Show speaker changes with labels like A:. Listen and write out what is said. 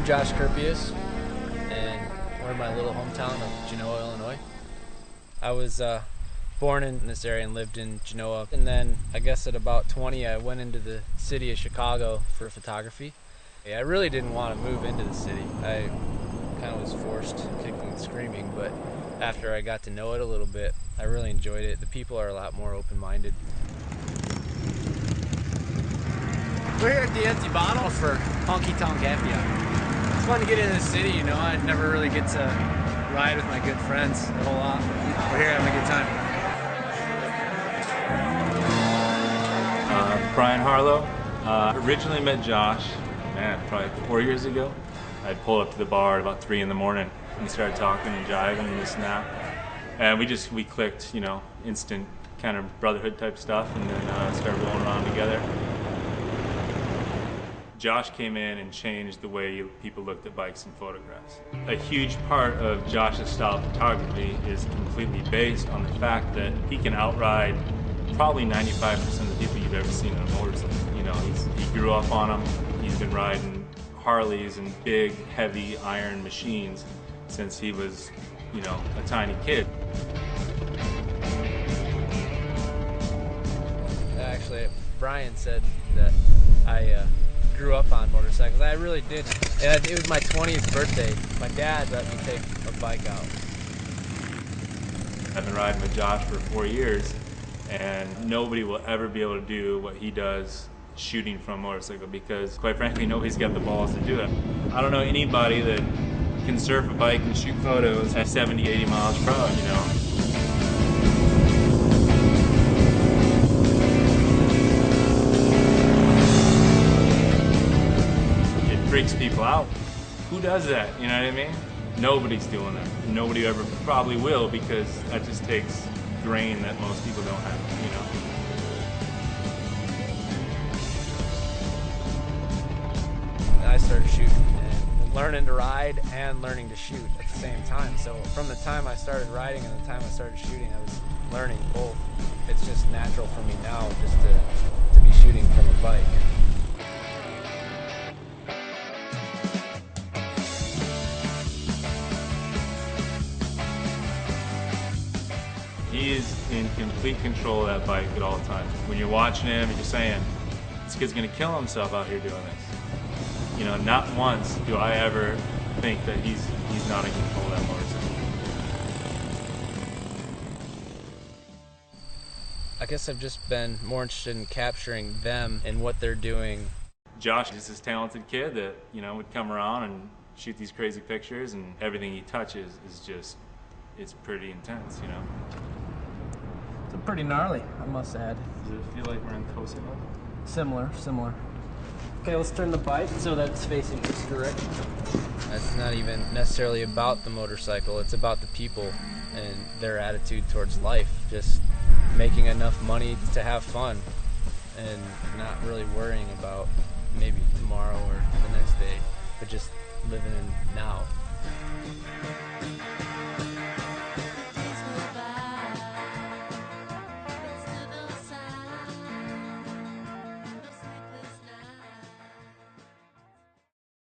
A: I'm Josh Kurpius, and we're in my little hometown of Genoa, Illinois. I was born in this area and lived in Genoa, and then I guess at about 20 I went into the city of Chicago for photography. I really didn't want to move into the city. I kind of was forced, kicking and screaming, but after I got to know it a little bit, I really enjoyed it. The people are a lot more open-minded. We're here at the Empty Bottle for Honky Tonk Happy. It's fun to get into the city, you know. I never really get to ride with my good friends a whole lot. We're here having a good time.
B: Brian Harlow. Originally met Josh, probably 4 years ago. I pulled up to the bar at about 3 in the morning and started talking and jiving and this and that. And we clicked, you know, instant kind of brotherhood type stuff, and then started rolling around together. Josh came in and changed the way people looked at bikes and photographs. A huge part of Josh's style of photography is completely based on the fact that he can outride probably 95% of the people you've ever seen on a motorcycle. You know, he grew up on them. He's been riding Harleys and big, heavy iron machines since he was, you know, a tiny kid.
A: Actually, Brian said that I grew up on motorcycles. I really did. It was my 20th birthday. My dad let me take a bike out.
B: I've been riding with Josh for 4 years, and nobody will ever be able to do what he does shooting from a motorcycle, because quite frankly nobody's got the balls to do it. I don't know anybody that can surf a bike and shoot photos at 70, 80 miles per hour, you know. Freaks people out. Who does that? You know what I mean? Nobody's doing it. Nobody ever probably will, because that just takes grain that most people don't have, you know?
A: I started shooting and learning to ride and learning to shoot at the same time. So from the time I started riding and the time I started shooting, I was learning both. It's just natural for me now just to be shooting from a bike.
B: He is in complete control of that bike at all times. When you're watching him, you're saying, this kid's gonna kill himself out here doing this. You know, not once do I ever think that he's not in control of that motorcycle.
A: I guess I've just been more interested in capturing them and what they're doing.
B: Josh is this talented kid that, you know, would come around and shoot these crazy pictures, and everything he touches is just, it's pretty intense, you know.
C: It's pretty gnarly, I must add.
B: Does it feel like we're in Coastal?
C: Similar. Okay, let's turn the bike so that it's facing this direction.
A: It's not even necessarily about the motorcycle, it's about the people and their attitude towards life. Just making enough money to have fun and not really worrying about maybe tomorrow or the next day, but just living in